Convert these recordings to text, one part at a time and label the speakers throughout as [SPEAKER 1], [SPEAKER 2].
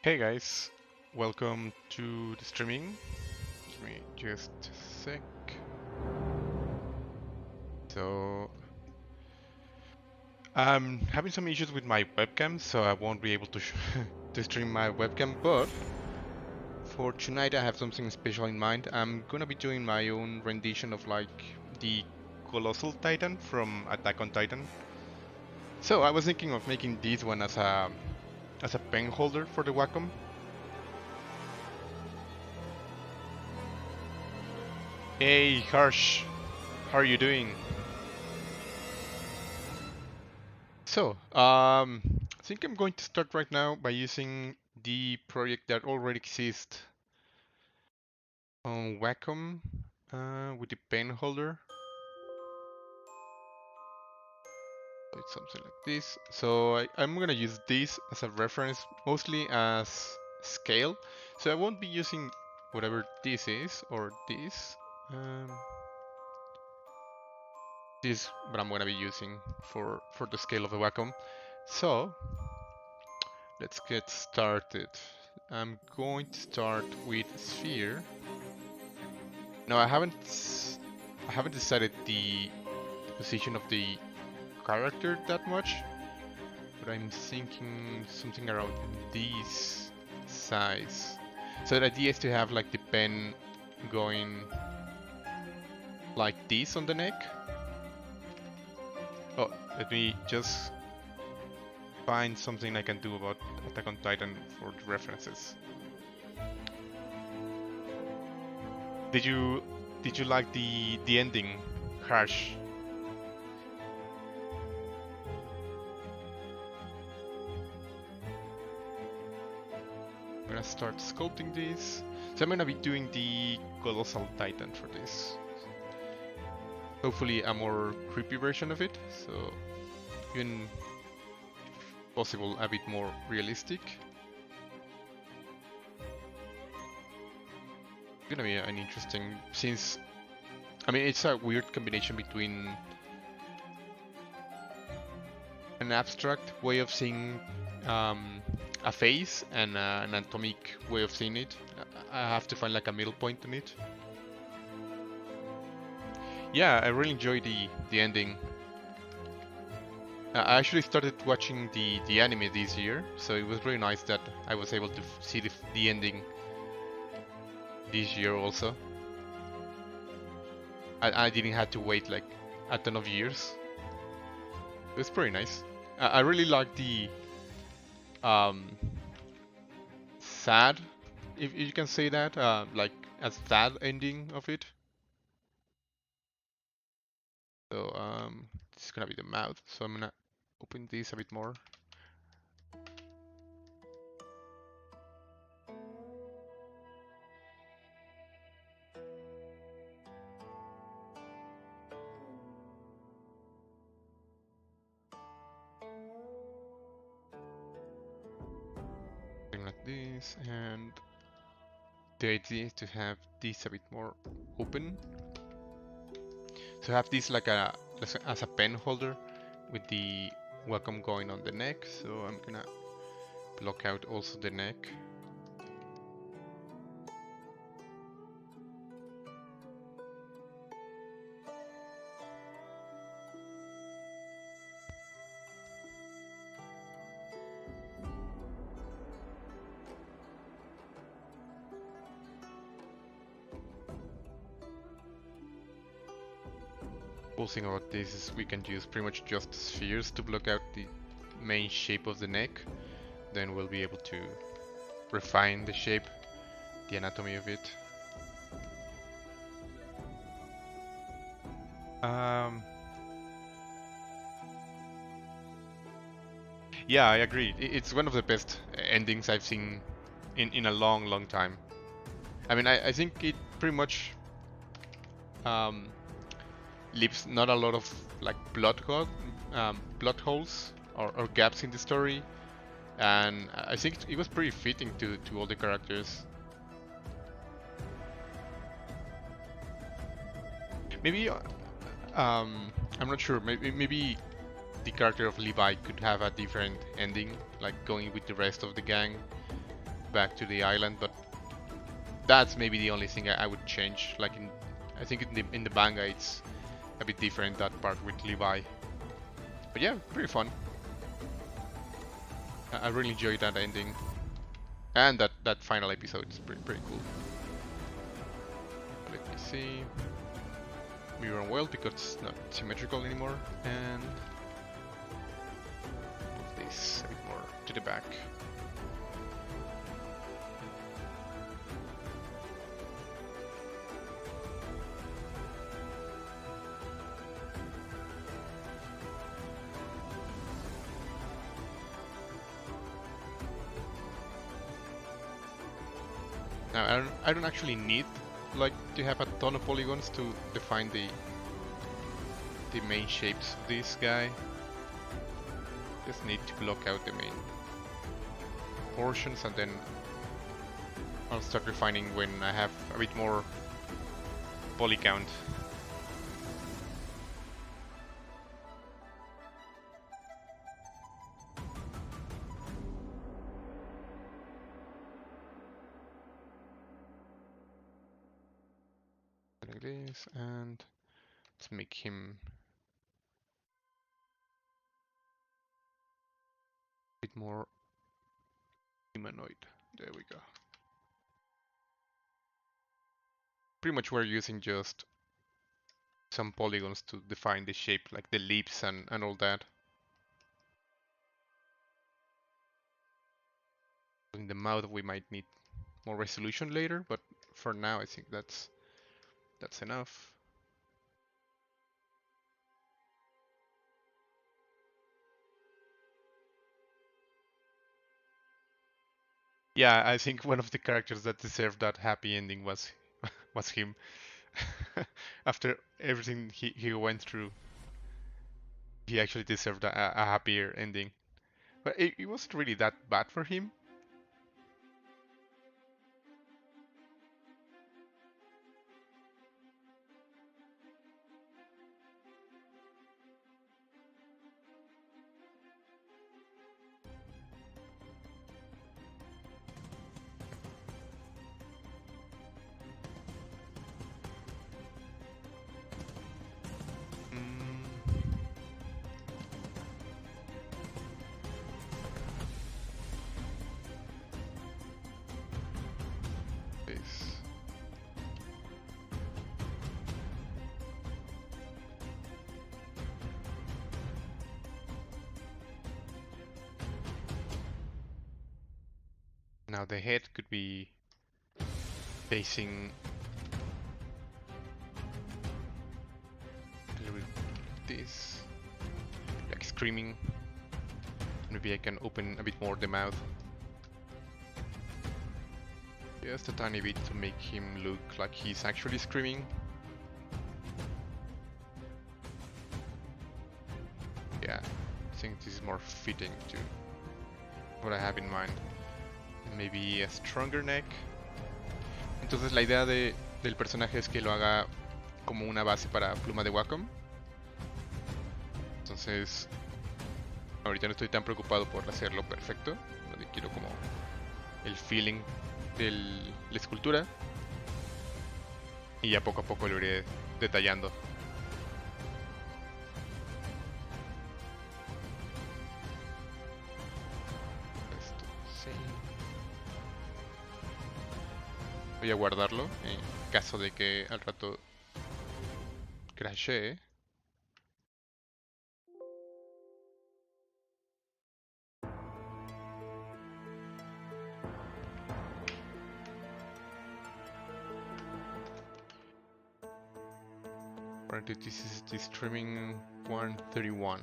[SPEAKER 1] Hey guys, welcome to the streaming. Give me just a sec. So, I'm having some issues with my webcam, so I won't be able to to stream my webcam. But for tonight, I have something special in mind. I'm gonna be doing my own rendition of like the Colossal Titan from Attack on Titan. So I was thinking of making this one as a pen holder for the Wacom. Hey Harsh, how are you doing? So, I think I'm going to start right now by using the project that already exists on Wacom with the pen holder. It's something like this. So I'm gonna use this as a reference, mostly as scale. So I won't be using whatever this is or this. Um, this, but I'm gonna be using for the scale of the Wacom. So let's get started. I'm going to start with sphere. No, I haven't decided the position of the character that much, but I'm thinking something around this size. So the idea is to have like the pen going like this on the neck. Oh, let me just find something I can do about Attack on Titan for the references. Did you like the ending, Harsh? I'm gonna start sculpting this. So I'm gonna be doing the Colossal Titan for this. Hopefully a more creepy version of it, so even possible a bit more realistic. It's gonna be an interesting, since I mean it's a weird combination between an abstract way of seeing a face and an anatomic way of seeing it. I have to find like a middle point on it. Yeah, I really enjoy the ending. I actually started watching the anime this year, so it was really nice that I was able to see the ending this year also. I didn't have to wait like a ton of years. It was pretty nice. I really like the sad, if you can say that, like a sad ending of it. So this is gonna be the mouth. So I'm gonna open this a bit more. Something like this, and the idea is to have this a bit more open. So have this like as a pen holder with the Wacom going on the neck. So I'm gonna block out also the neck. Cool thing about this is we can use pretty much just spheres to block out the main shape of the neck. Then we'll be able to refine the shape, the anatomy of it. Yeah, I agree. It's one of the best endings I've seen in a long time. I mean, I think it pretty much leaves not a lot of like plot holes or gaps in the story, and I think it was pretty fitting to all the characters. Maybe I'm not sure. Maybe the character of Levi could have a different ending, like going with the rest of the gang. back to the island, but that's maybe the only thing I would change. Like I think in the manga it's a bit different, that part with Levi. But yeah, pretty fun. I really enjoyed that ending, and that final episode is pretty cool. Let me see. Mirror well because it's not symmetrical anymore, and move this a bit more to the back. Now I don't actually need like to have a ton of polygons to define the main shapes of this guy. Just need to block out the main portions, and then I'll start refining when I have a bit more poly count. Like this, and let's make him a bit more humanoid. There we go. Pretty much we're using just some polygons to define the shape, like the lips and all that. In the mouth we might need more resolution later, but for now I think that's enough. Yeah, I think one of the characters that deserved that happy ending was him. After everything he went through, he actually deserved a happier ending. But it wasn't really that bad for him. Now the head could be facing a little bit this, like screaming. Maybe I can open a bit more the mouth. Just a tiny bit to make him look like he's actually screaming. Yeah, I think this is more fitting to what I have in mind. Maybe a stronger neck. Entonces la idea del personaje es que lo haga como una base para pluma de Wacom. Entonces ahorita no estoy tan preocupado por hacerlo perfecto. Quiero como el feeling de la escultura, y ya poco a poco lo iré detallando. Voy a guardarlo en caso de que al rato crashee. This is the streaming 131.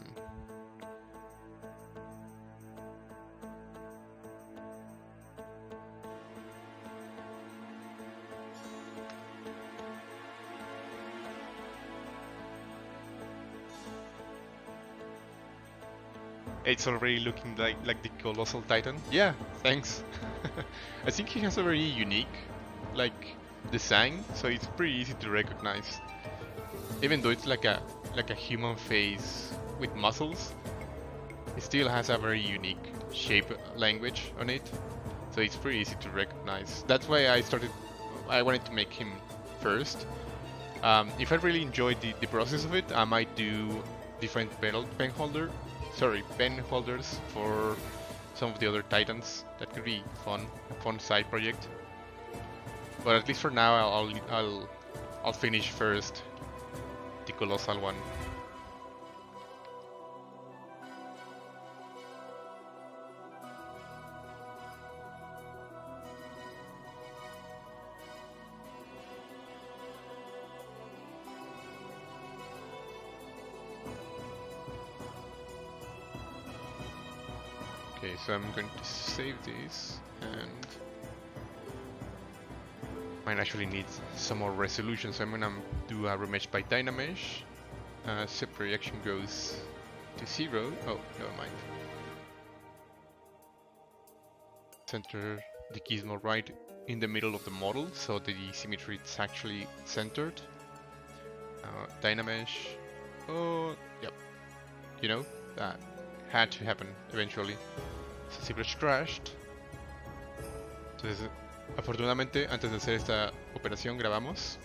[SPEAKER 1] It's already looking like the Colossal Titan. Yeah, thanks. I think he has a very unique design, so it's pretty easy to recognize. Even though it's like a human face with muscles, it still has a very unique shape language on it. so it's pretty easy to recognize. That's why I wanted to make him first. If I really enjoyed the process of it, I might do different pen holders for some of the other titans. That could be fun, a fun side project. But at least for now, I'll finish first the colossal one. Okay, so I'm going to save this, and mine actually needs some more resolution, so I'm gonna do a remesh by Dynamesh. Separate action goes to 0. Oh, never mind. Center the gizmo right in the middle of the model, so the symmetry is actually centered. Dynamesh. Oh, yep. You know, that had to happen eventually. So ZBrush crashed. Entonces, afortunadamente, antes de hacer esta operación grabamos.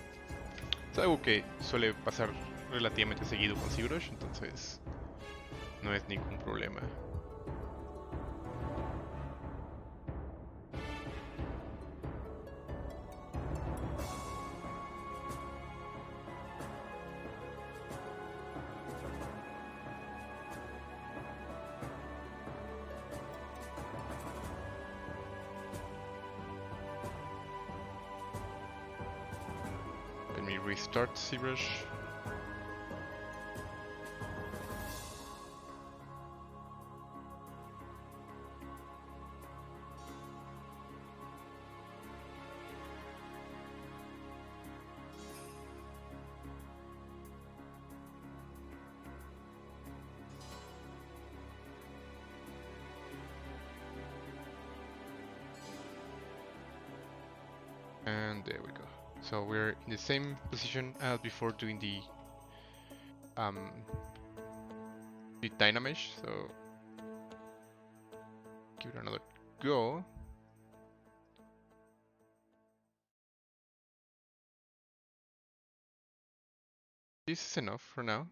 [SPEAKER 1] Es algo que suele pasar relativamente seguido con ZBrush, entonces no es ningún problema. Let me restart ZBrush. And there we go. So we're in the same position as before doing the Dynamesh. So give it another go. This is enough for now.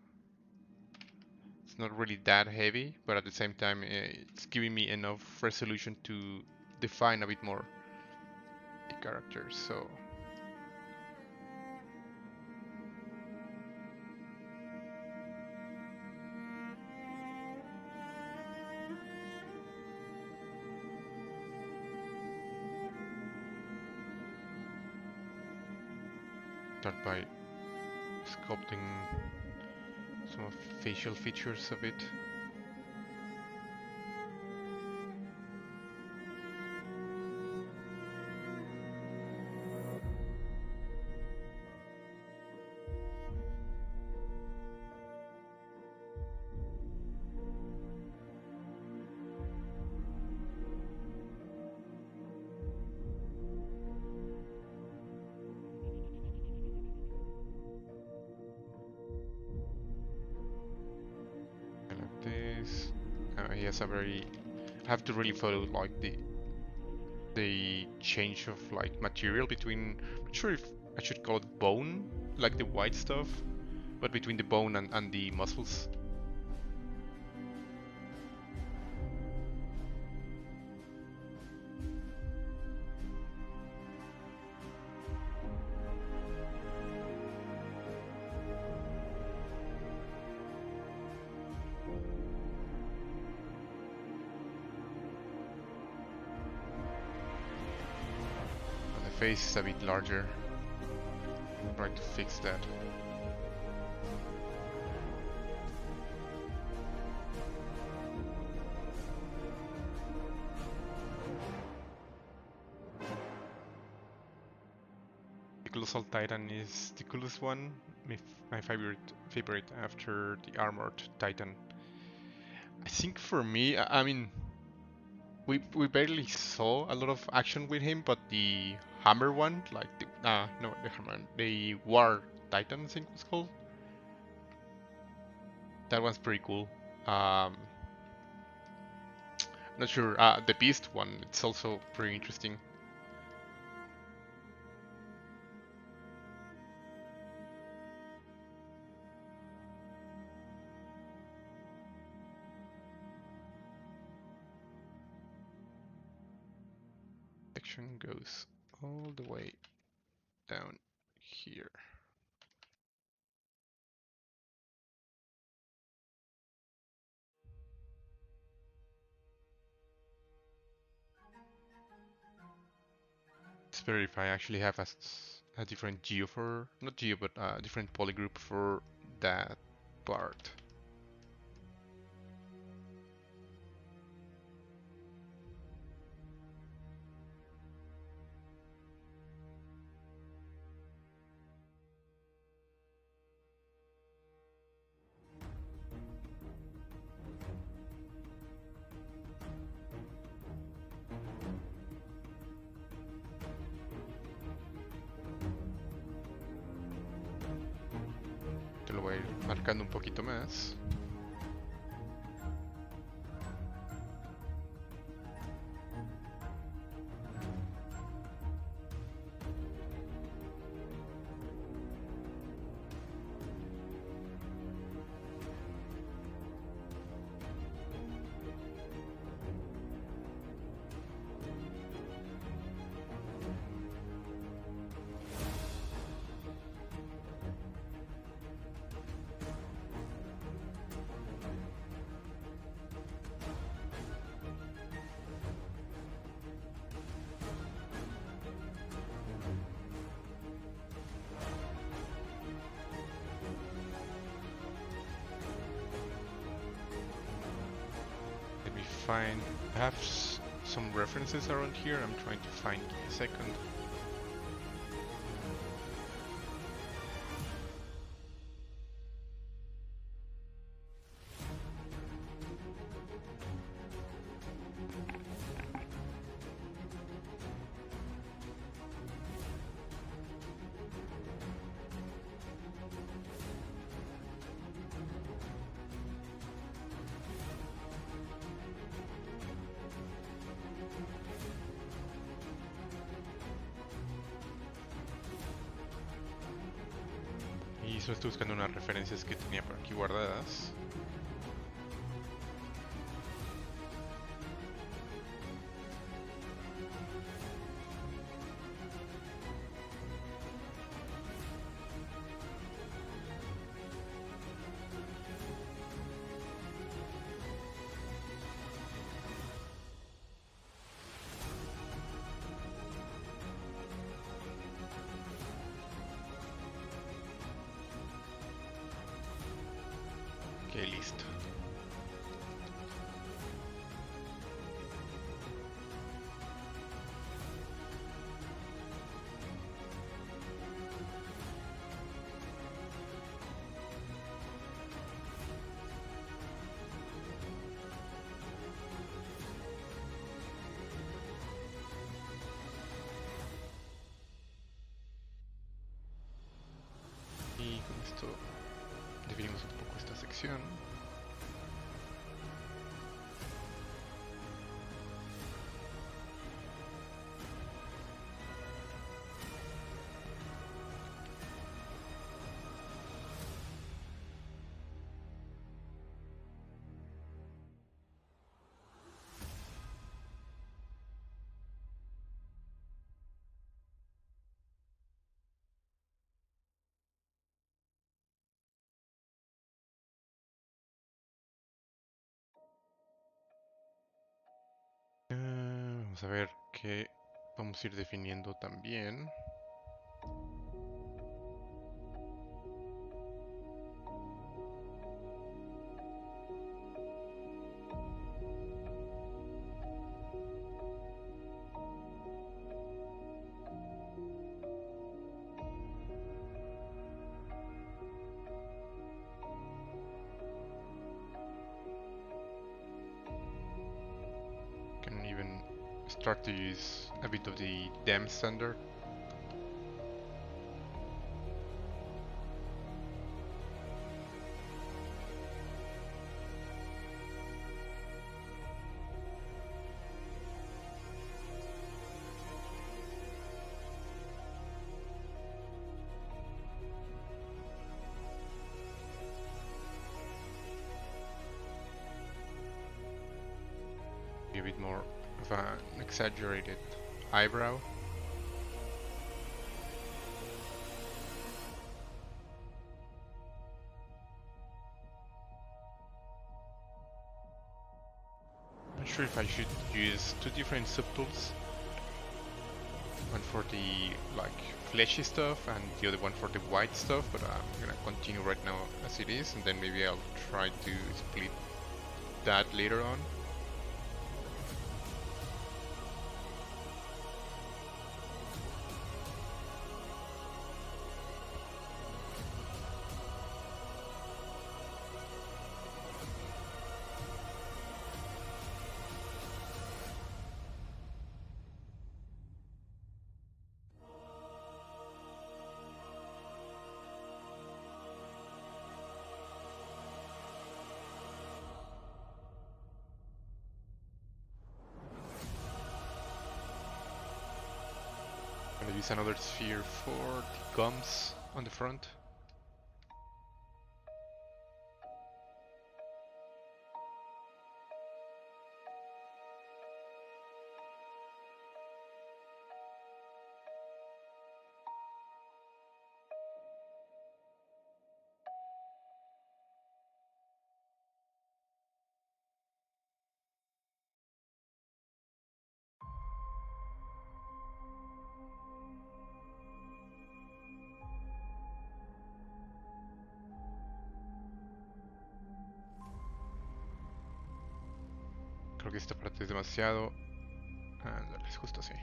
[SPEAKER 1] It's not really that heavy, but at the same time it's giving me enough resolution to define a bit more the characters. So start by sculpting some of facial features a bit. This he has a very I have to really follow like the change of like material between, I'm not sure if I should call it bone, like the white stuff, but between the bone and the muscles. Face is a bit larger. I'm trying to fix that. The Colossal Titan is the coolest one, my favorite after the Armored Titan. I think for me, I mean, we barely saw a lot of action with him, but the Hammer one, like no, the Hammer, the War Titan, I think it was called. That one's pretty cool. Not sure. The beast one, it's also pretty interesting. Section goes all the way down here. Let's better if I actually have a different geo for, not geo, but a different polygroup for that part. Te lo voy a ir marcando un poquito más. Find, I have some references around here. I'm trying to find a second. Y solo estoy buscando unas referencias que tenía por aquí guardadas. Ok, listo. Y con esto definimos un poco esta sección. Vamos a ver qué vamos a ir definiendo también. Can even start to use a bit of the DEM standard. maybe a bit more of an exaggerated eyebrow. I'm not sure if I should use two different subtools. One for the like fleshy stuff and the other one for the white stuff, but I'm gonna continue right now as it is, and then maybe I'll try to split that later on. I'm gonna use another sphere for the gums on the front. Creo que esta parte es demasiado... Ándale, es justo así.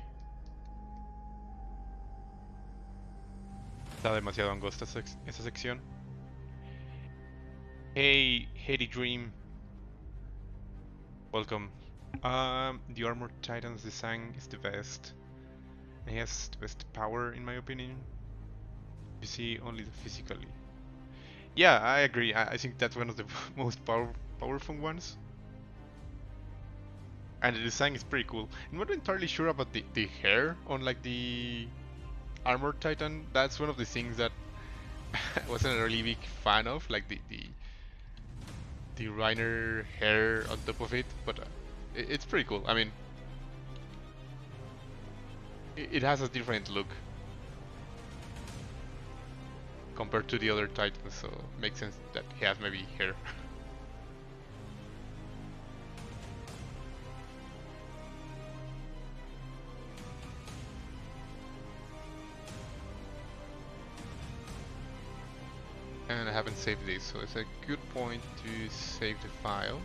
[SPEAKER 1] Está demasiado angosta esa sección. Hey, Heady Dream. Welcome. The Armored Titan's design is the best. It has the best power in my opinion. You see only the physically. Yeah, I agree. I think that's one of the most powerful ones. And the design is pretty cool. I'm not entirely sure about the hair on like the Armored Titan. That's one of the things that I wasn't a really big fan of, like the Reiner hair on top of it, but it's pretty cool. I mean, it has a different look compared to the other Titans, so it makes sense that he has maybe hair. And I haven't saved this, so it's a good point to save the file.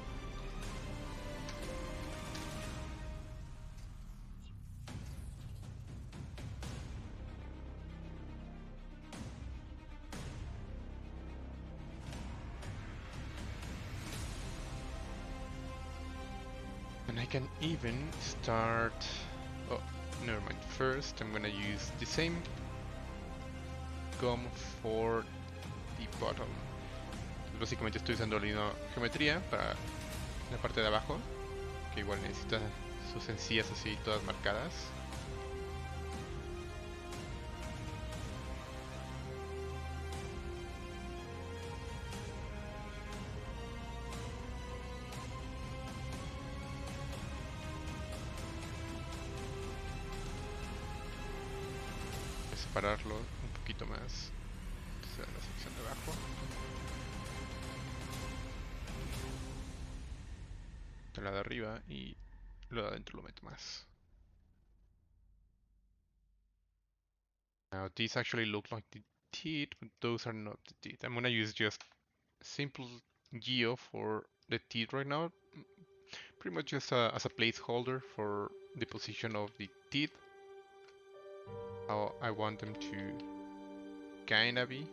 [SPEAKER 1] And I can even start... Oh, never mind. First, I'm gonna use the same gum for the bottom. Básicamente estoy usando la geometría para la parte de abajo, que igual necesita sus encías así todas marcadas. Separarlo un poquito más de la sección de abajo. La de arriba y lo de adentro lo meto más. Now these actually look like the teeth, but those are not the teeth. I'm gonna use just simple geo for the teeth right now. Pretty much just as a placeholder for the position of the teeth. How I want them to kinda be.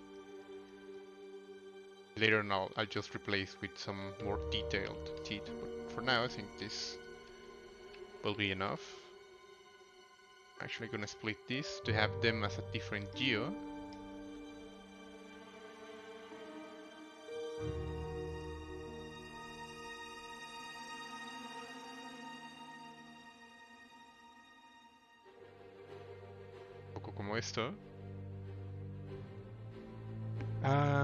[SPEAKER 1] Later on I'll just replace with some more detailed teeth, but for now I think this will be enough. I'm actually gonna split this to have them as a different geo. Un poco como esto.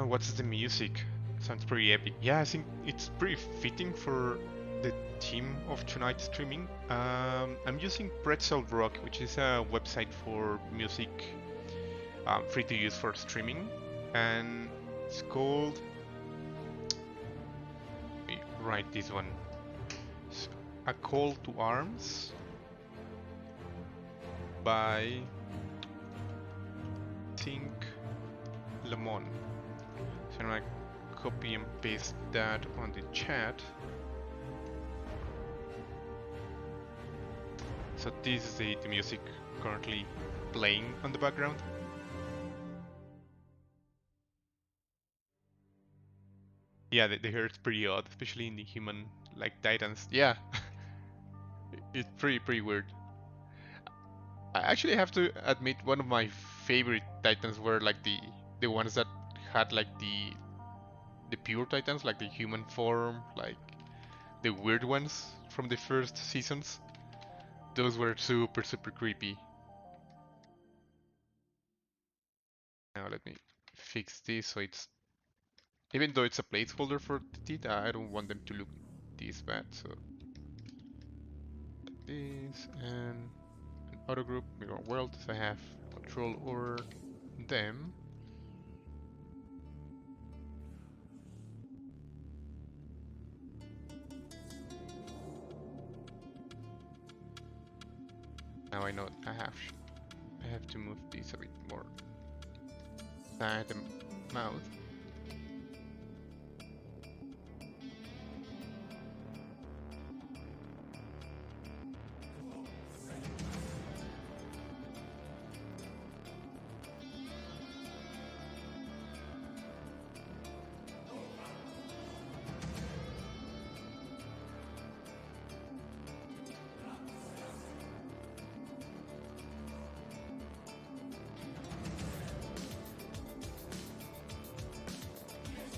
[SPEAKER 1] What's the music? Sounds pretty epic. Yeah, I think it's pretty fitting for the theme of tonight's streaming. I'm using Pretzel Rock, which is a website for music, free to use for streaming, and it's called. Let me write this one. It's A Call to Arms by Think Lemon. So I'm gonna copy and paste that on the chat. So this is the music currently playing on the background. Yeah, the hair is pretty odd, especially in the human like titans. Yeah, it's pretty weird. I actually have to admit one of my favorite titans were like the ones that had like the pure titans, like the human form, like the weird ones from the first seasons. Those were super creepy. Now let me fix this so it's, even though it's a placeholder for the teeth, I don't want them to look this bad. So this and an auto group mirror world, so I have control over them. Now I know I have to move this a bit more inside the mouth.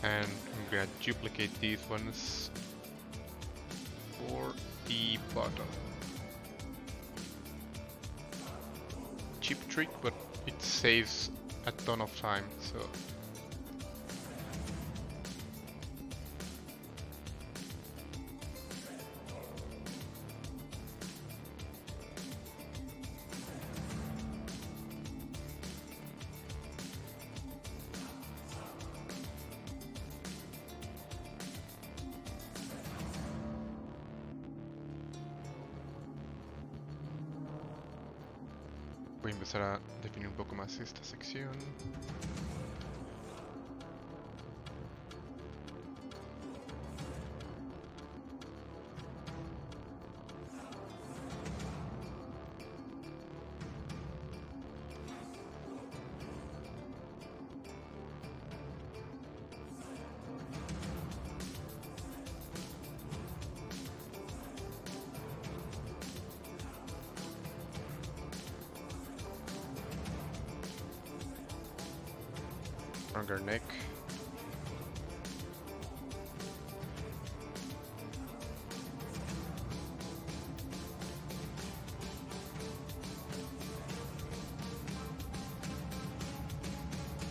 [SPEAKER 1] And I'm gonna duplicate these ones for the bottom. Cheap trick, but it saves a ton of time, so. Voy a empezar a definir un poco más esta sección. Stronger neck.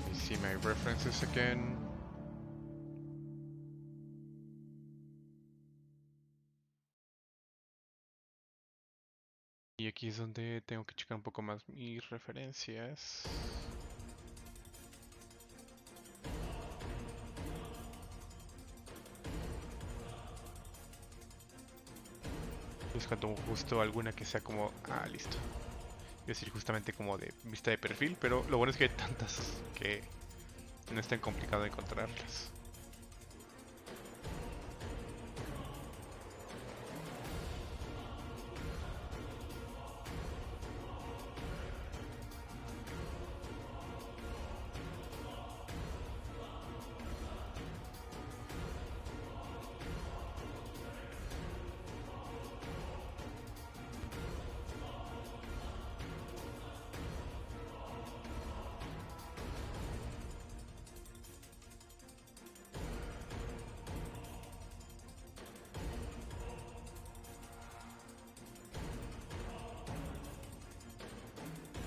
[SPEAKER 1] Let me see my references again. Y aquí es donde tengo que checar un poco más mis referencias. Buscando justo alguna que sea como, listo. Iba a decir justamente como de vista de perfil, pero lo bueno es que hay tantas que no es tan complicado encontrarlas.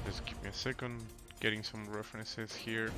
[SPEAKER 1] Just give me a second, getting some references here.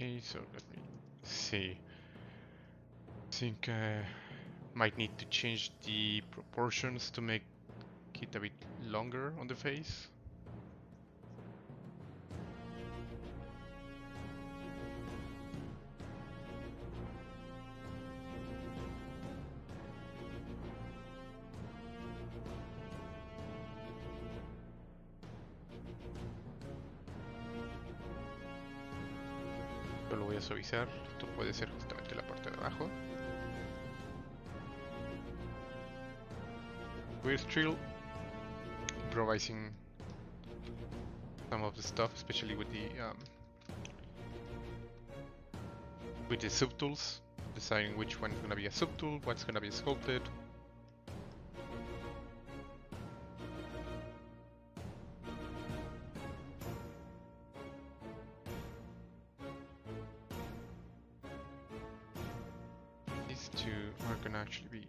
[SPEAKER 1] Okay, so let me see. I think might need to change the proportions to make it a bit longer on the face. Yo lo voy a suavizar. Esto puede ser justamente la parte de abajo. We're still improvising some of the stuff, especially with the subtools, deciding which one is gonna be a subtool, what's gonna be sculpted. These two are gonna actually be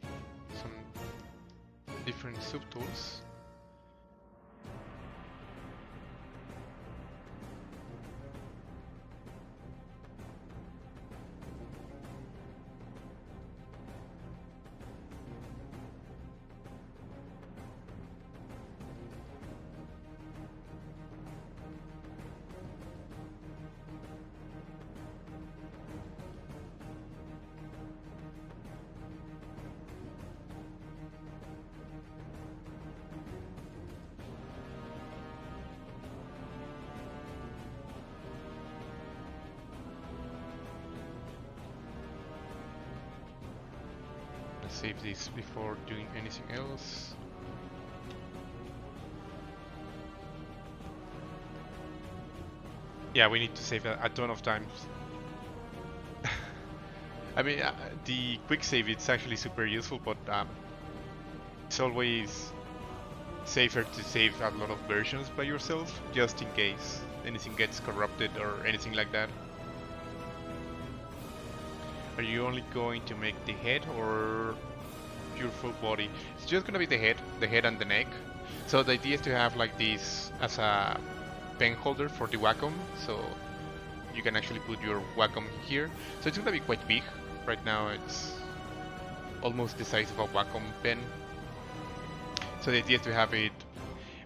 [SPEAKER 1] some different subtools. Save this before doing anything else. Yeah, we need to save a ton of times. I mean, the quick save it's actually super useful, but it's always safer to save a lot of versions by yourself, just in case anything gets corrupted or anything like that. Are you only going to make the head or your full body? It's just gonna be the head and the neck. So the idea is to have like this as a pen holder for the Wacom, so you can actually put your Wacom here. So it's gonna be quite big. Right now it's almost the size of a Wacom pen. So the idea is to have it.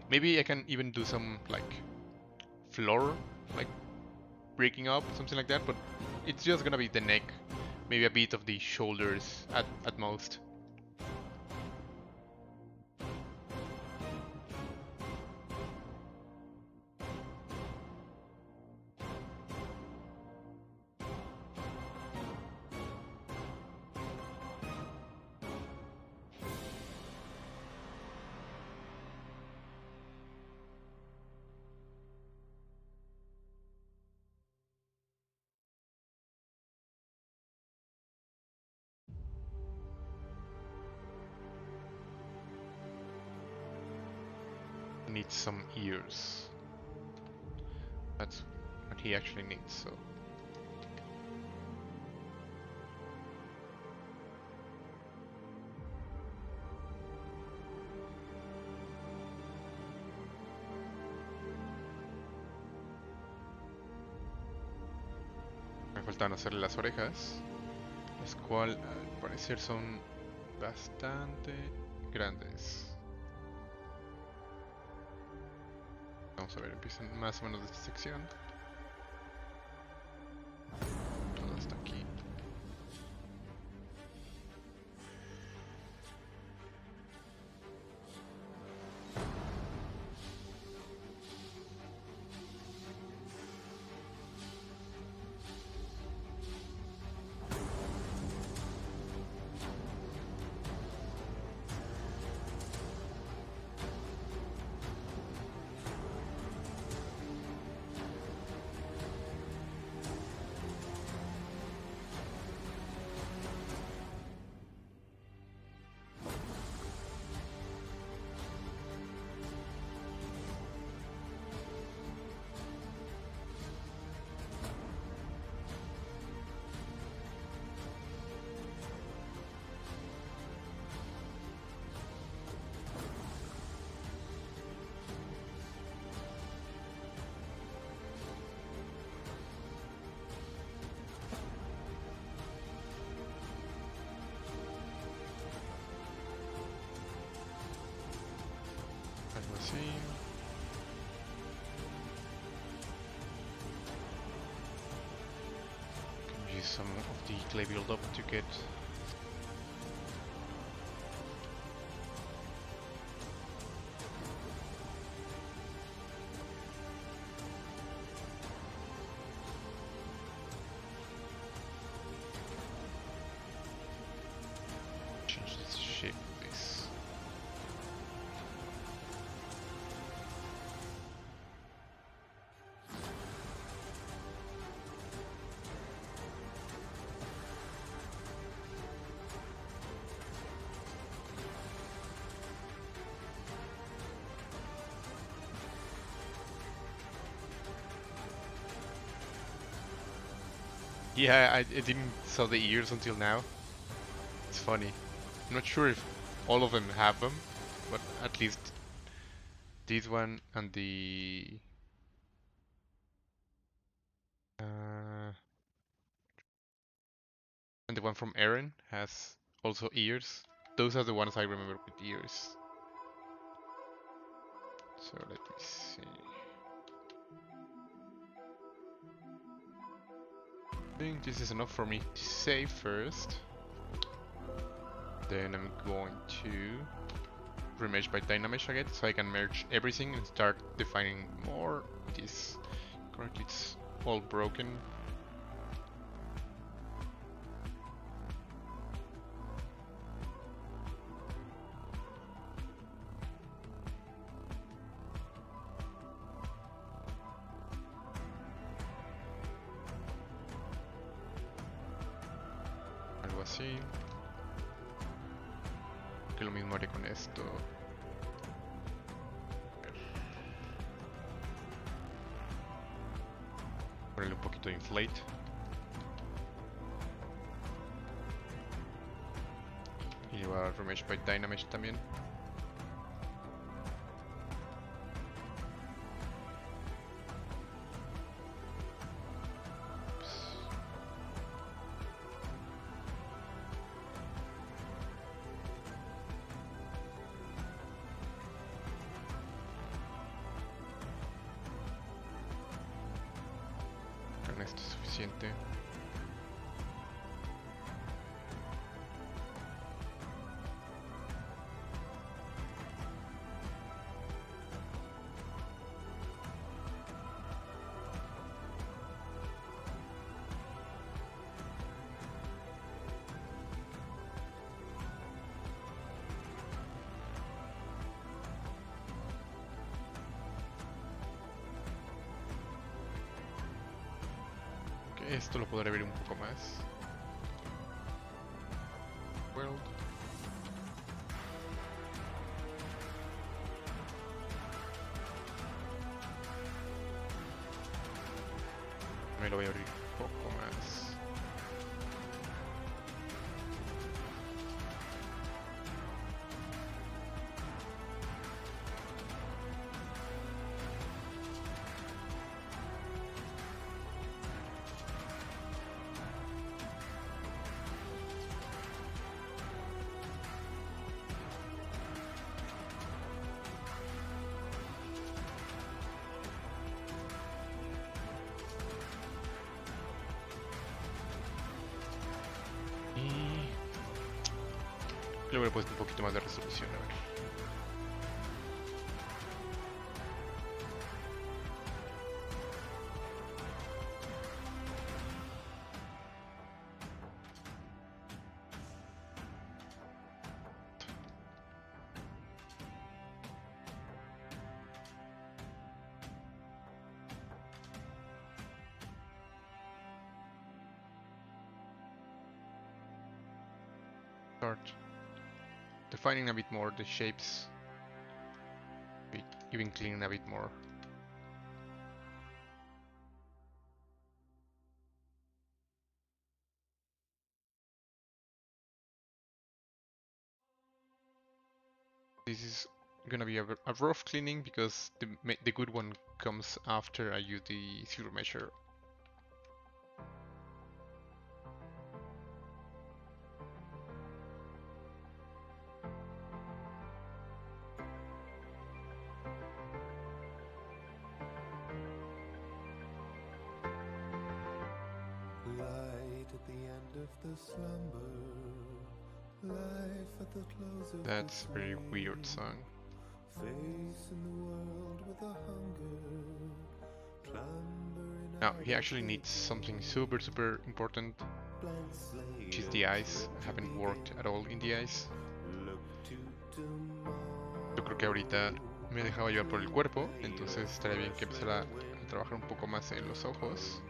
[SPEAKER 1] Maybe I can even do some like floor, like breaking up, something like that. But it's just gonna be the neck. Maybe a bit of the shoulders at most. Needs some ears. That's what he actually needs, so. Me faltan hacerle las orejas, las cuales al parecer son bastante grandes. Vamos a ver, empiezan más o menos de esta sección. Todo hasta aquí. some of the clay build-up to get. Change the shape of this. Yeah, I didn't saw the ears until now. It's funny. I'm not sure if all of them have them, but at least this one and the one from Aaron has also ears. Those are the ones I remember with ears. So let me see. I think this is enough for me to save first. Then I'm going to remesh by Dynamesh again, so I can merge everything and start defining more. This currently it's all broken. Algo así. Que lo mismo haré con esto. Ponerle un poquito de inflate. Y llevar remesh by Dynamesh también. Con esto es suficiente. Esto lo podré ver un poco más. World. Me lo voy a abrir un poco más. Le hubiera puesto un poquito más de resolución, a ver. Start defining a bit more the shapes, even cleaning a bit more. This is gonna be a rough cleaning because the good one comes after I use the zero measure.
[SPEAKER 2] Light at
[SPEAKER 1] That's a very weird song. Now, he actually needs something super important, which is the eyes. I haven't worked at all in the eyes. Yo creo que ahorita me he dejado llevar por el cuerpo, entonces estaría bien que empezara a trabajar un poco más en los ojos.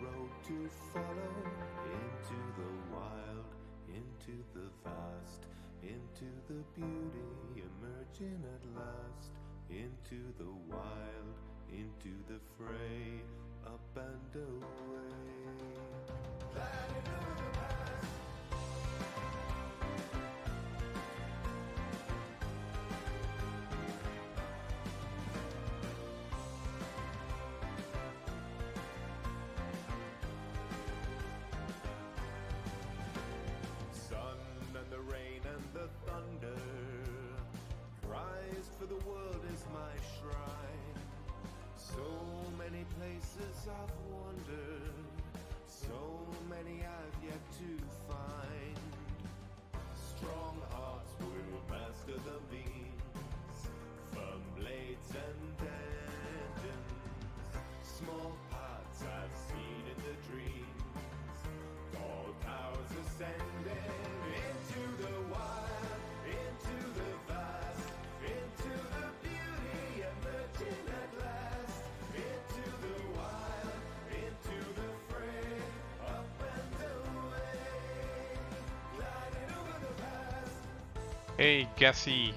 [SPEAKER 1] Hey, Gassy,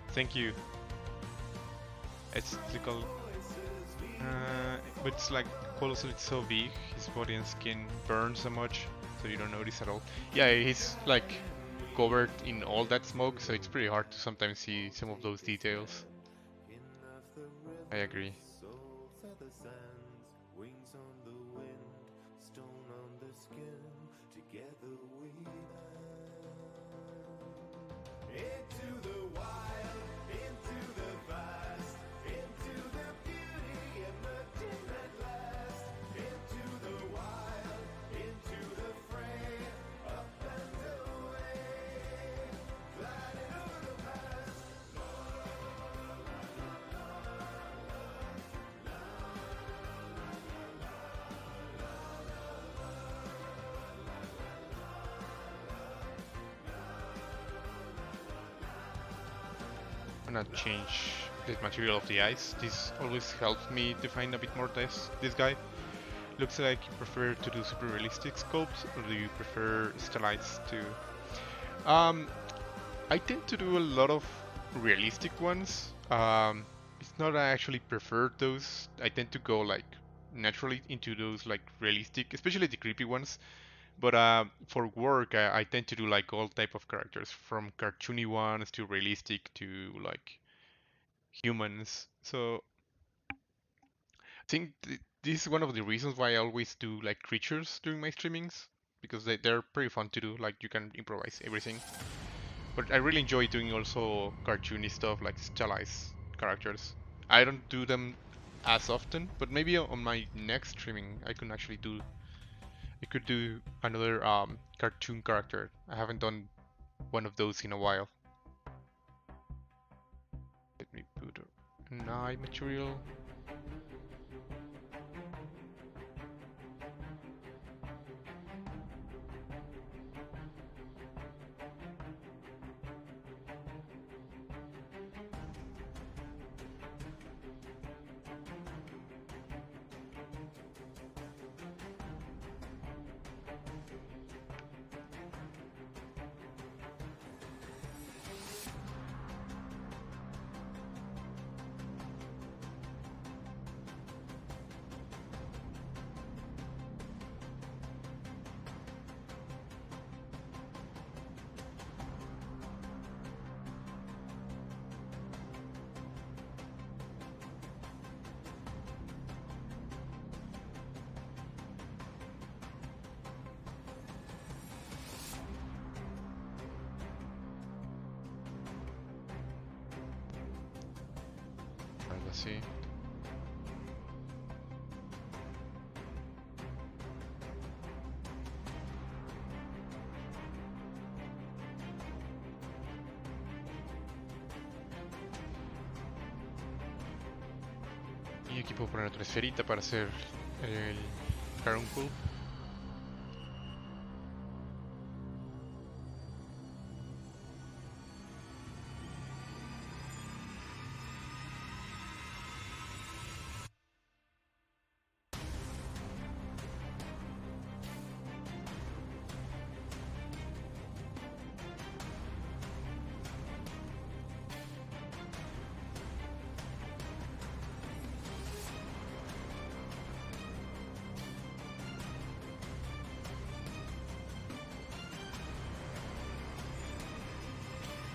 [SPEAKER 1] thank you. It's called, but it's like colossal. It's so big. His body and skin burn so much, so you don't notice at all. Yeah, he's like covered in all that smoke, so it's pretty hard to sometimes see some of those details. I agree. I'm gonna change the material of the eyes. This always helps me define a bit more this guy. Looks like you prefer to do super realistic sculpts, or do you prefer stylized too? I tend to do a lot of realistic ones. It's not I actually prefer those. I tend to go like naturally into those like realistic, especially the creepy ones. But for work, I tend to do like all type of characters, from cartoony ones to realistic to like humans. So I think this is one of the reasons why I always do like creatures during my streamings, because they're pretty fun to do. Like you can improvise everything. But I really enjoy doing also cartoony stuff like stylized characters. I don't do them as often, but maybe on my next streaming I could actually do. I could do another cartoon character. I haven't done one of those in a while. Let me put an eye material. See. aquí puedo poner otra esferita para hacer el caruncle.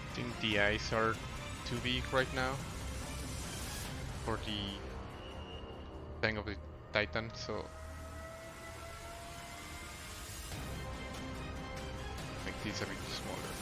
[SPEAKER 1] I think the eyes are too big right now for the thing of the Titan, so make this a bit smaller.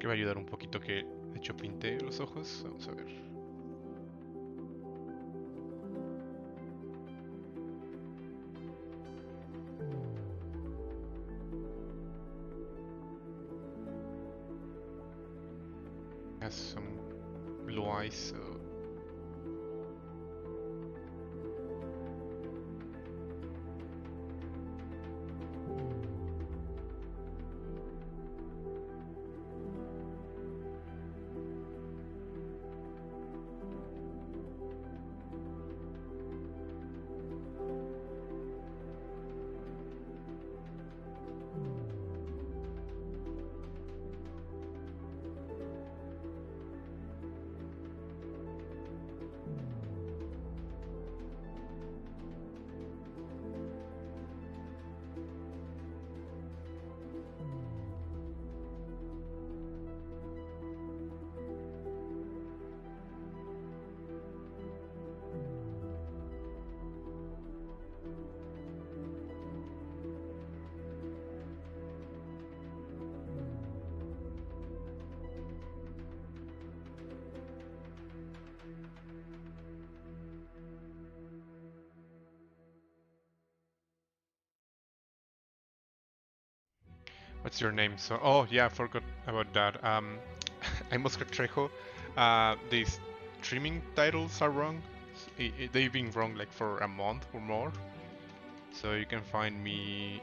[SPEAKER 1] Que va a ayudar un poquito que de hecho pinte los ojos. Vamos a ver. Has some blue eyes, so what's your name? So, oh yeah, I forgot about that. I'm Óscar Trejo. These streaming titles are wrong. They've been wrong like for a month or more. So you can find me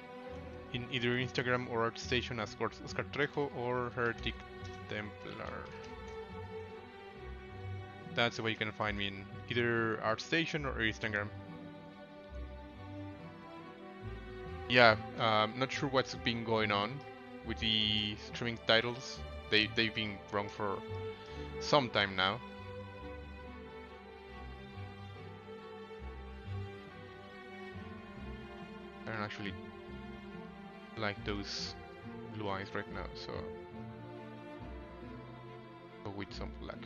[SPEAKER 1] in either Instagram or ArtStation as Óscar Trejo or Heretic Templar. That's the way you can find me in either ArtStation or Instagram. Yeah, not sure what's been going on with the streaming titles. They've been wrong for some time now. I don't actually like those blue eyes right now, so go with some black.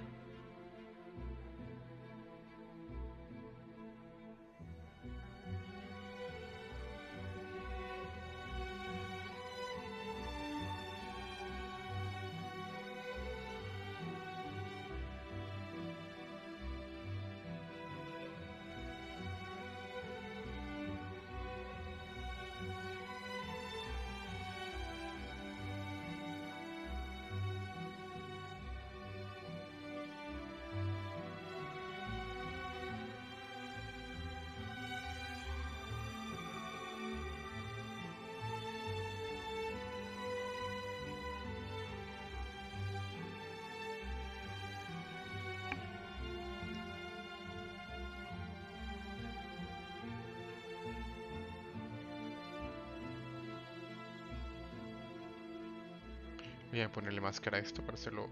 [SPEAKER 1] Voy a ponerle máscara a esto para hacerlo.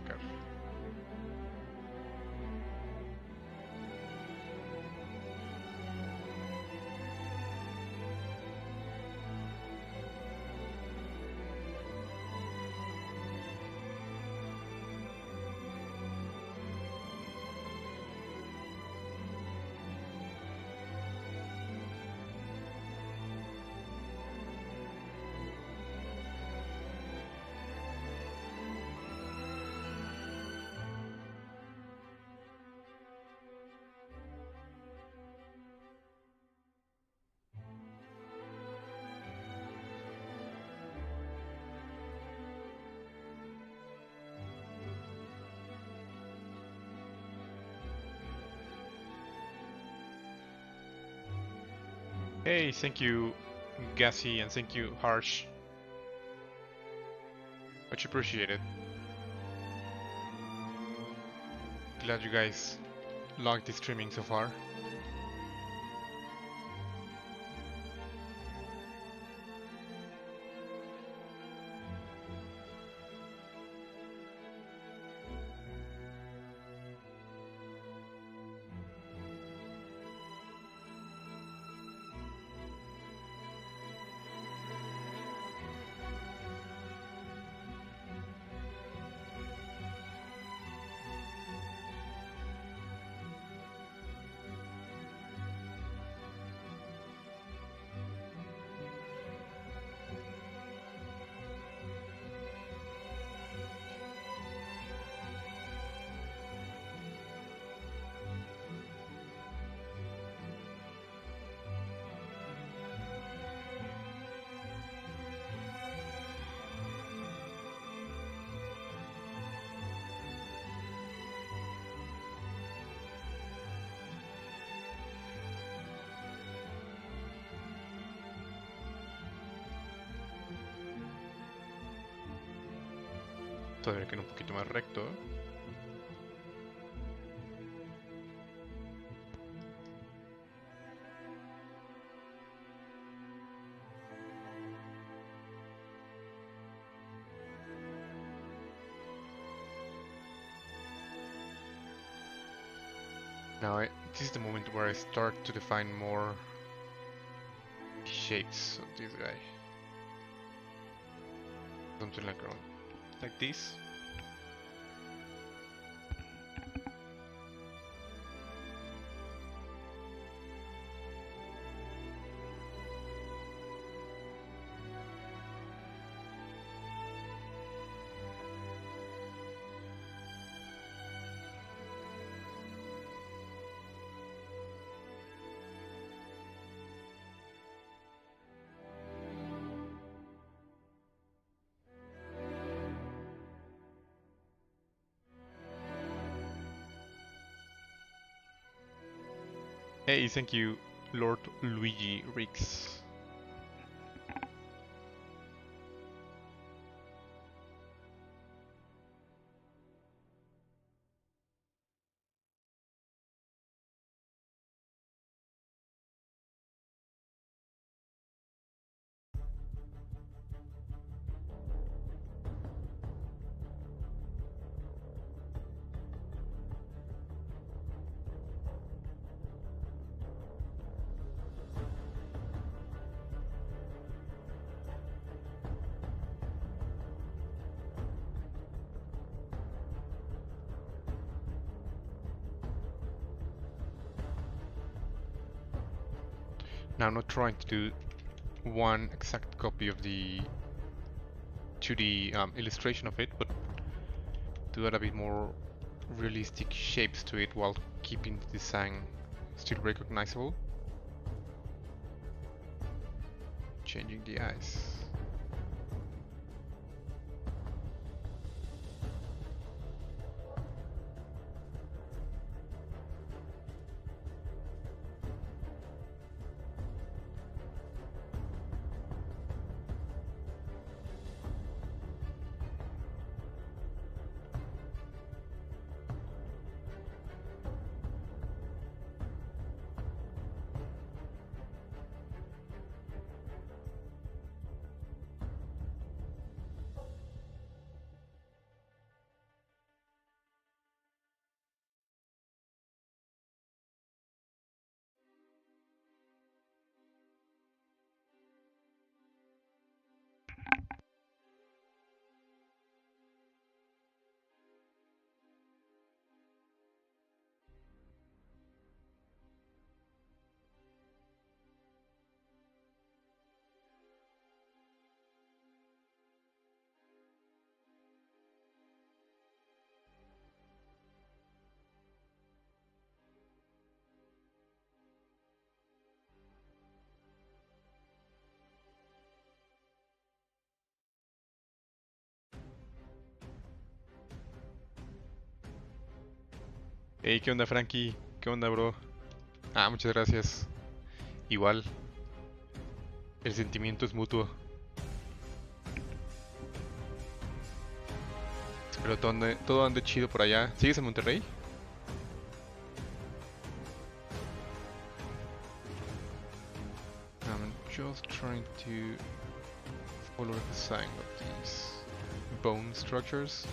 [SPEAKER 1] Óscar. Hey, thank you, Gassy, and thank you, Harsh. Much appreciated. Glad you guys liked the streaming so far. Todavía queda un poquito más recto. Now, this is the moment where I start to define more shapes of this guy. Something like this. Hey, thank you, Lord Luigi Rix. Now I'm not trying to do one exact copy of the 2D illustration of it, but to add a bit more realistic shapes to it while keeping the design still recognizable. Changing the eyes. Hey, ¿qué onda, Frankie? ¿Qué onda, bro? Ah, muchas gracias. Igual, el sentimiento es mutuo. Espero todo ande chido por allá. ¿Sigues en Monterrey? I'm just trying to follow the sign of these bone structures.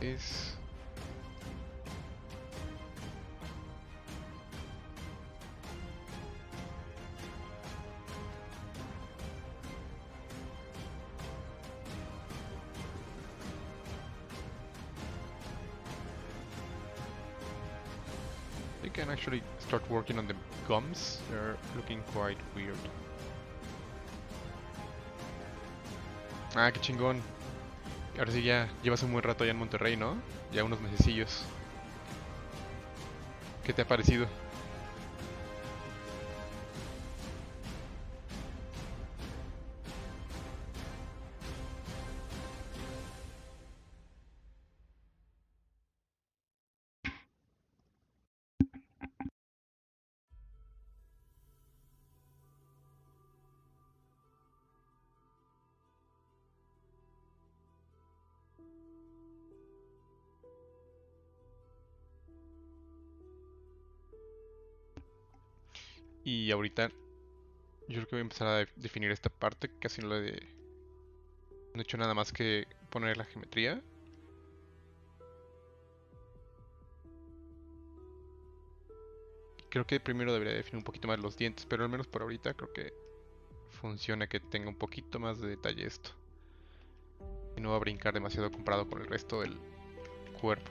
[SPEAKER 1] Is I can actually start working on the gums. They're looking quite weird. Ah, qué chingón. Ahora sí ya llevas un buen rato allá en Monterrey, ¿no? Ya unos mesecillos. ¿Qué te ha parecido? Y ahorita yo creo que voy a empezar a definir esta parte. Casi no he hecho nada más que poner la geometría. Creo que primero debería definir un poquito más los dientes, pero al menos por ahorita creo que funciona que tenga un poquito más de detalle esto. Y no va a brincar demasiado comparado con el resto del cuerpo.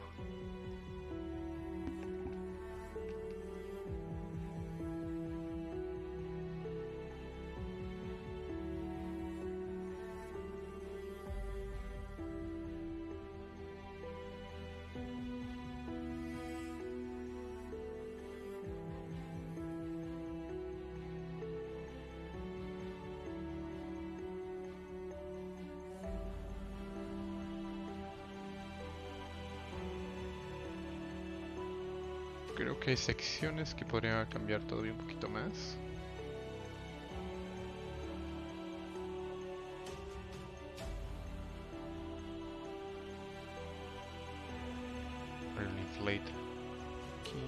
[SPEAKER 1] Creo que hay secciones que podría cambiar todavía un poquito más. El inflate aquí.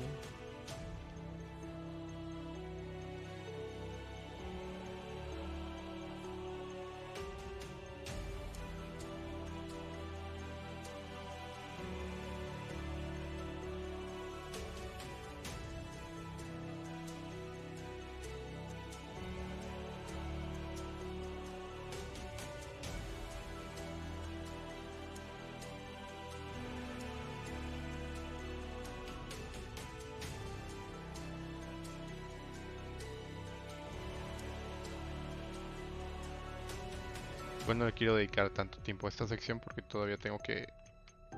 [SPEAKER 1] Bueno, no le quiero dedicar tanto tiempo a esta sección porque todavía tengo que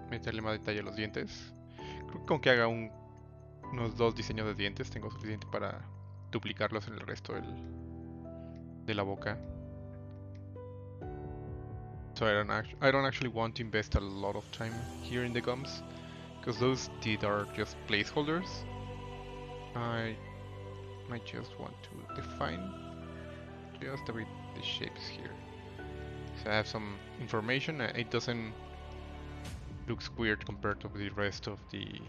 [SPEAKER 1] meterle más detalle a los dientes. Creo que con que haga unos dos diseños de dientes tengo suficiente para duplicarlos en el resto de la boca. So I don't actually want to invest a lot of time here in the gums, because those teeth are just placeholders. I might just want to define just a bit the shapes here. So I have some information. It doesn't looks weird compared to the rest of the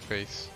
[SPEAKER 1] face.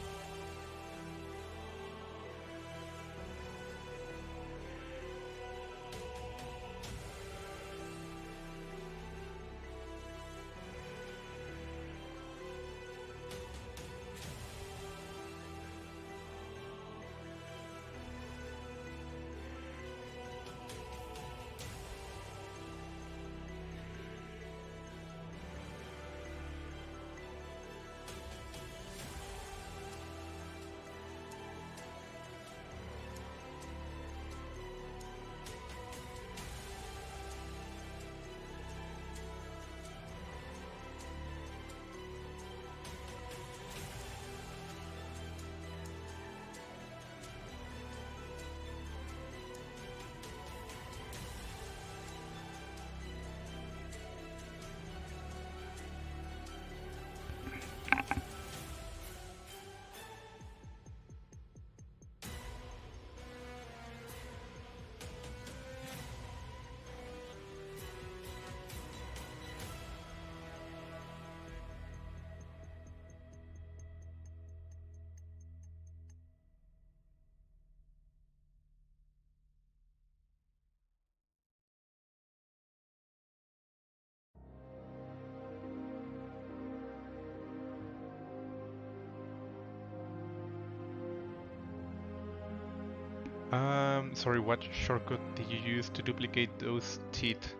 [SPEAKER 1] Sorry, what shortcut did you use to duplicate those teeth?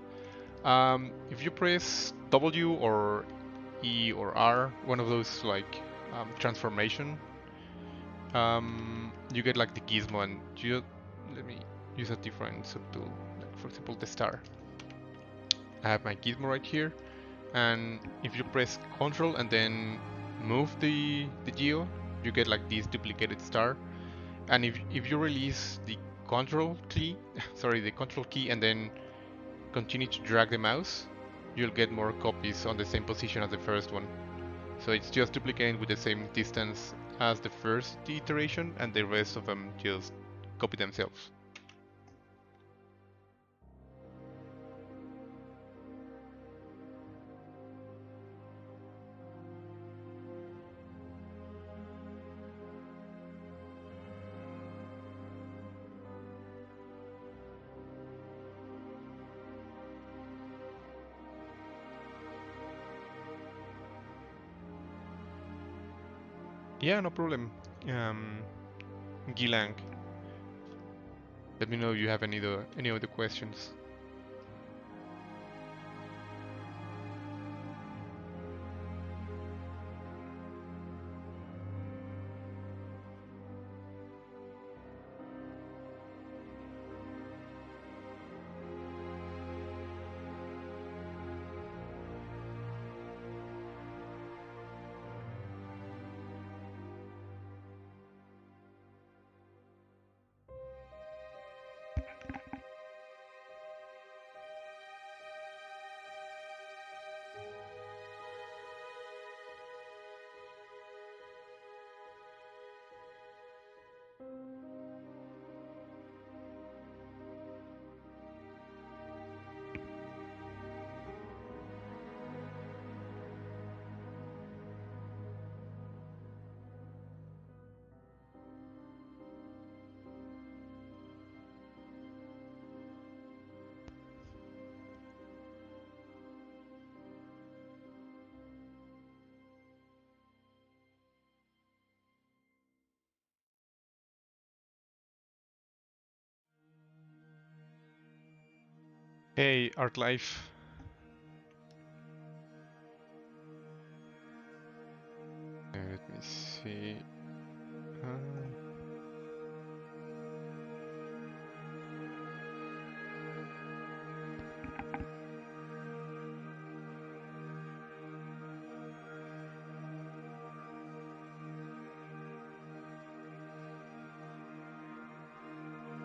[SPEAKER 1] If you press W or E or R, one of those like transformation, you get like the gizmo, and you let me use a different subtool. Like for example, the star. I have my gizmo right here, and if you press Control and then move the geo, you get like this duplicated star. And if you release the Control key, sorry, the Control key, and then continue to drag the mouse, you'll get more copies on the same position as the first one. So it's just duplicating with the same distance as the first iteration, and the rest of them just copy themselves. Yeah, no problem. Gilang, let me know if you have any other questions. Hey, Art Life. Let me see.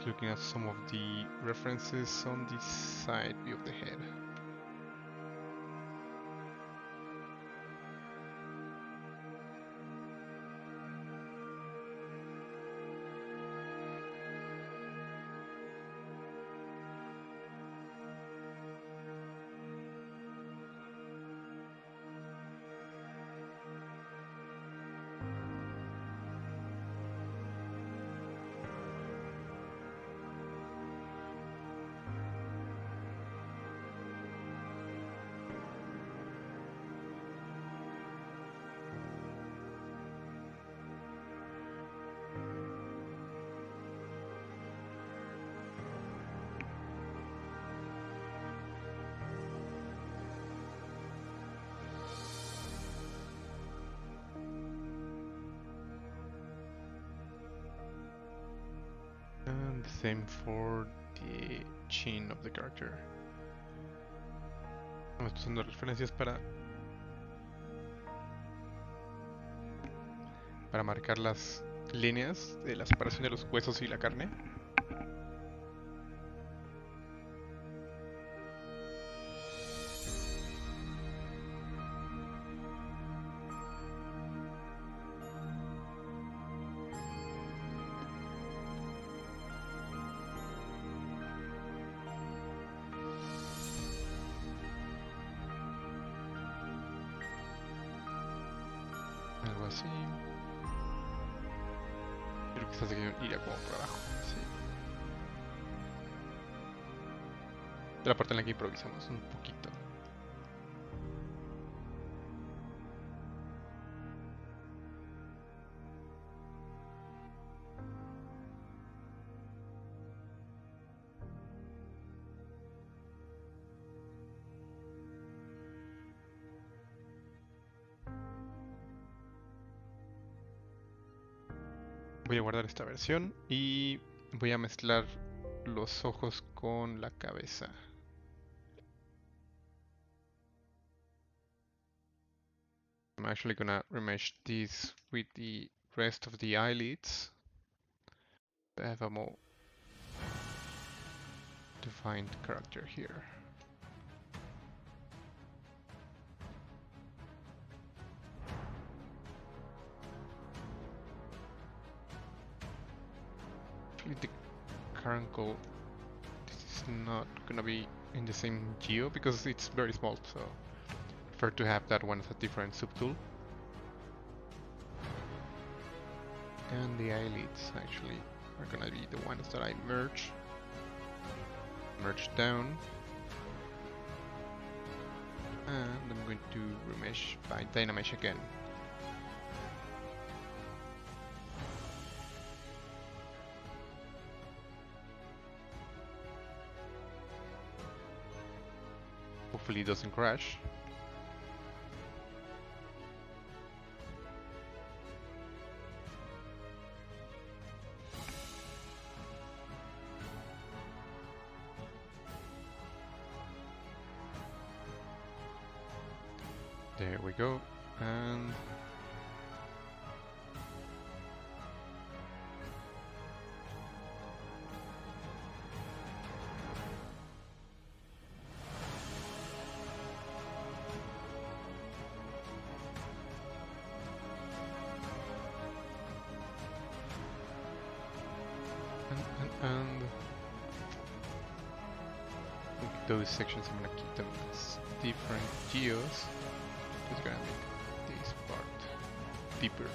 [SPEAKER 1] Looking at some of the references on the side view of the head. And the same for the chin of the character. Estas son las referencias para marcar las líneas de la separación de los huesos y la carne. Algo así. Creo que esta sección iría como por abajo. Sí. De la parte en la que improvisamos un poquito. Voy a guardar esta versión y voy a mezclar los ojos con la cabeza. I'm actually gonna remesh this with the rest of the eyelids to have a more defined character here. Actually, the caracal, this is not gonna be in the same geo because it's very small, so I prefer to have that one as a different subtool. And the eyelids actually are gonna be the ones that I merge down, and I'm going to remesh by Dynamesh again. Hopefully it doesn't crash. There we go, and those sections I'm gonna keep them as different geos. Just gonna make this part deeper.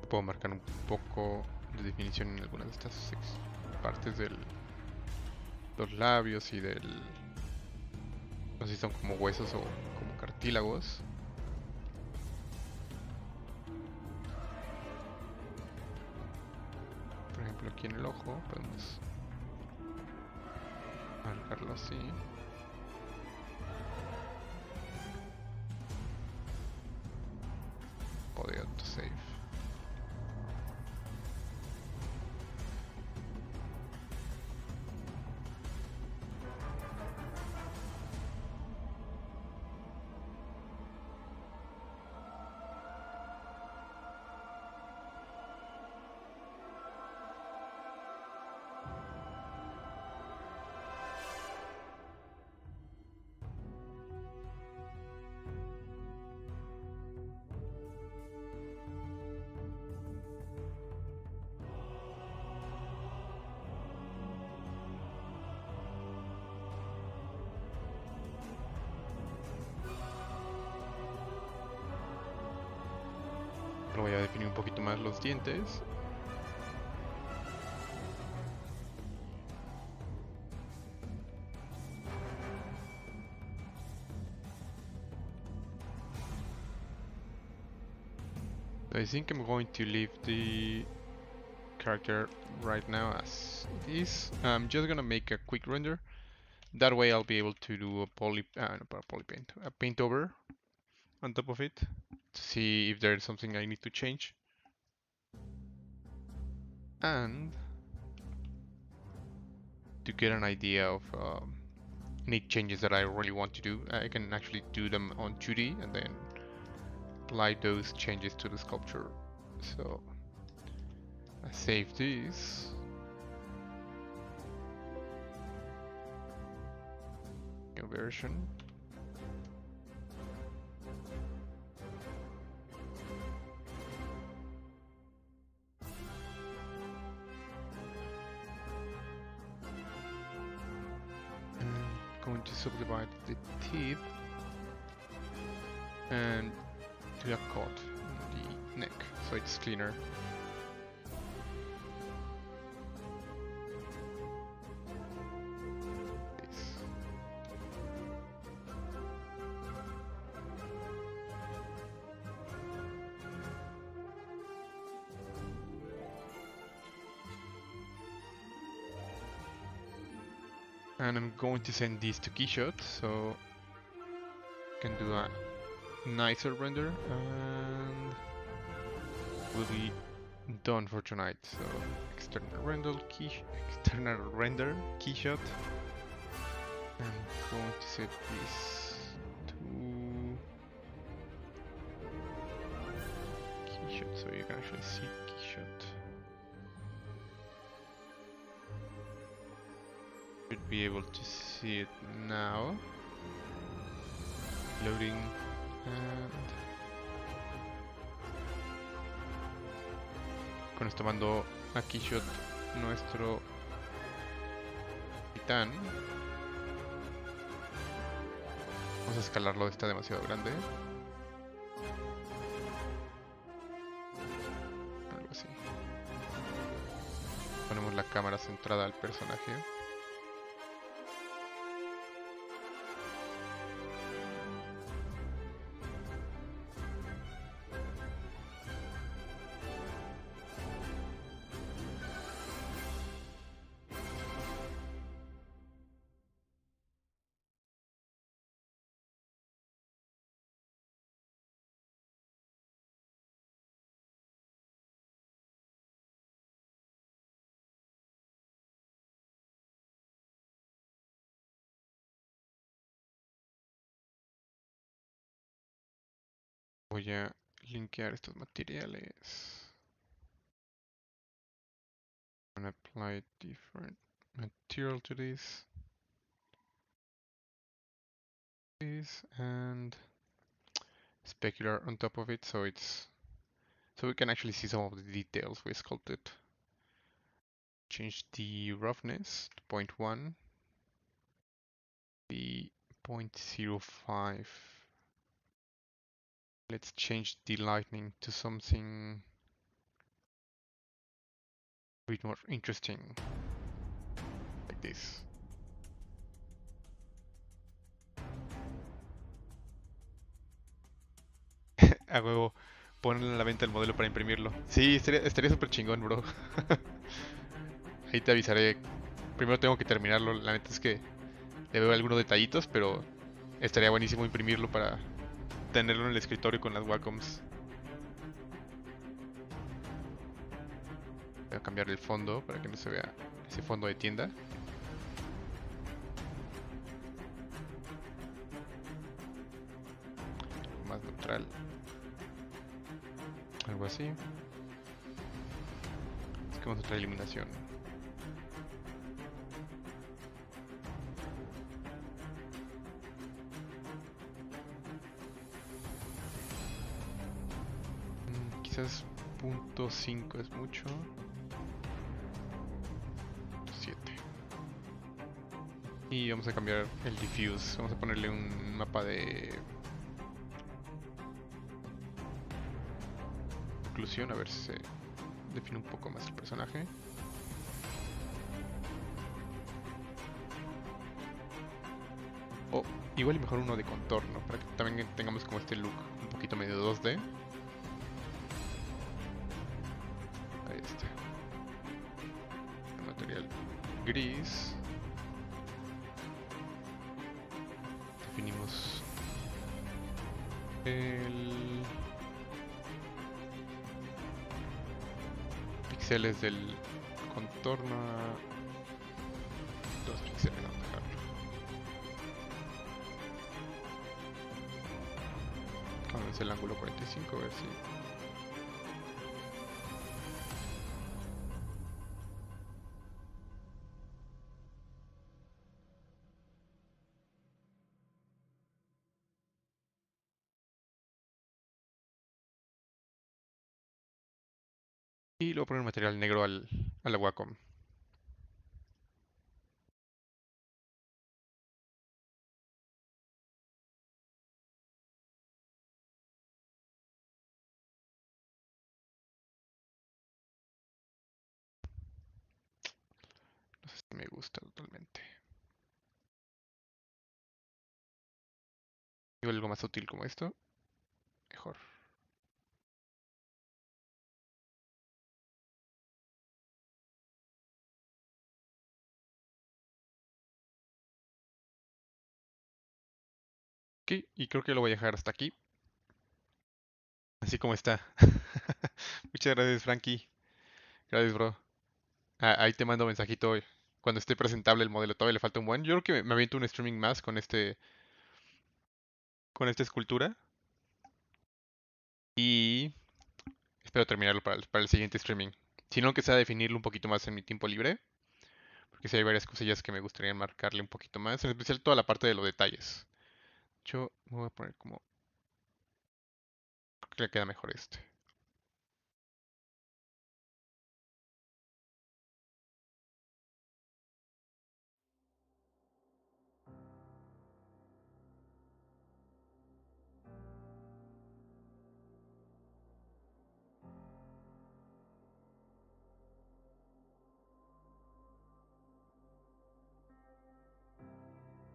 [SPEAKER 1] Puedo marcar un poco de definición en algunas de estas partes de los labios y del... no sé si son como huesos o como cartílagos. Por ejemplo, aquí en el ojo podemos marcarlo así. O de autosave. Lo voy a definir un poquito más los dientes. I think I'm going to leave the character right now as it is. I'm just gonna make a quick render. That way I'll be able to do a a paint over on top of it to see if there's something I need to change. And to get an idea of any changes that I really want to do, I can actually do them on 2D and then apply those changes to the sculpture. So I save this. New version. Going to subdivide the teeth and do a cut in the neck so it's cleaner. And I'm going to send these to Keyshot so I can do a nicer render and we'll be done for tonight. So external render Keyshot. I'm going to set this to Keyshot so you can actually see Keyshot. Should be able to see it now. Loading and con esto mando a Keyshot nuestro titán. Vamos a escalarlo, está demasiado grande. Algo así. Ponemos la cámara centrada al personaje. Voy a linkear estos materiales. And apply different material to this. And specular on top of it so we can actually see some of the details we sculpted. Change the roughness to 0.1. The 0.05. Let's change the lightning to something a bit more interesting, like this. A huevo, ponerle a la venta el modelo para imprimirlo. Sí, estaría súper chingón, bro. Ahí te avisaré. Primero tengo que terminarlo. La neta es que le veo algunos detallitos, pero estaría buenísimo imprimirlo para tenerlo en el escritorio con las Wacoms. Voy a cambiar el fondo para que no se vea ese fondo de tienda. Más neutral. Algo así. Es que vamos a traer iluminación. Quizás 0.5 es mucho. 7. Y vamos a cambiar el diffuse. Vamos a ponerle un mapa de oclusión, a ver si se define un poco más el personaje. O igual y mejor uno de contorno, para que también tengamos como este look un poquito medio 2D. Ahí está. El material gris. Definimos el píxeles del contorno a 2 píxeles, vamos a dejarlo. Vamos a el ángulo 45, a ver si... Y luego poner material negro a la Wacom. Me gusta totalmente. Igual algo más útil como esto, mejor. Ok, y creo que lo voy a dejar hasta aquí, así como está. Muchas gracias, Frankie. Gracias, bro. Ahí te mando mensajito cuando esté presentable el modelo. Todavía le falta un buen. Yo creo que me aviento un streaming más con esta escultura. Y espero terminarlo para el siguiente streaming. Si no, que sea definirlo un poquito más en mi tiempo libre. Porque sí hay varias cosillas que me gustaría marcarle un poquito más. En especial toda la parte de los detalles. Yo me voy a poner como... Creo que le queda mejor este.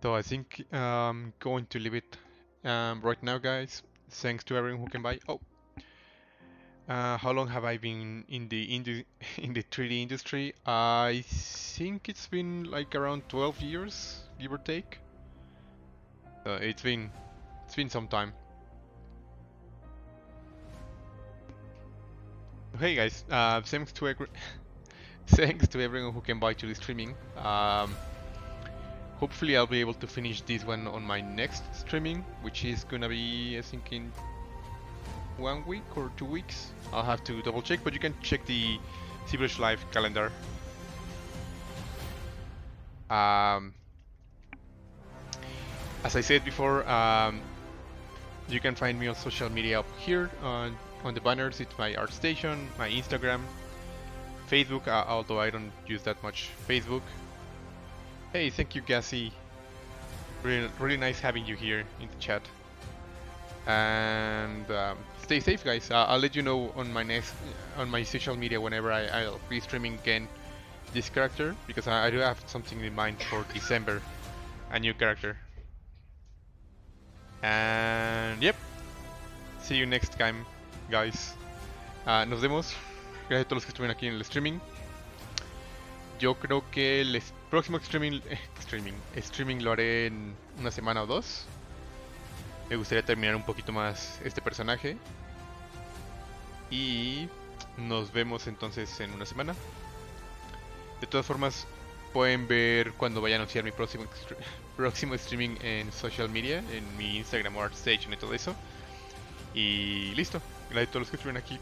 [SPEAKER 1] So I think I'm going to leave it right now, guys. Thanks to everyone who came by. Oh, how long have I been in the in the 3D industry? I think it's been like around 12 years, give or take. It's been some time. Hey guys, thanks to everyone who came by to the streaming. Hopefully I'll be able to finish this one on my next streaming, which is gonna be I think in 1 week or 2 weeks. I'll have to double check, but you can check the ZBrush Live calendar. Um, as I said before, you can find me on social media up here on the banners. It's my ArtStation, my Instagram, Facebook, although I don't use that much Facebook. Hey, thank you, Gassy. Really nice having you here in the chat. And stay safe, guys. I'll let you know on my social media whenever I'll be streaming again this character, because I do have something in mind for December, a new character. And yep, see you next time, guys. Nos vemos. Gracias a todos los que estuvieron aquí en el streaming. Yo creo que el próximo streaming lo haré en una semana o dos. Me gustaría terminar un poquito más este personaje. Y nos vemos entonces en una semana. De todas formas, pueden ver cuando vaya a anunciar mi próximo streaming en social media, en mi Instagram o ArtStation y todo eso. Y listo. Gracias a todos los que estuvieron aquí.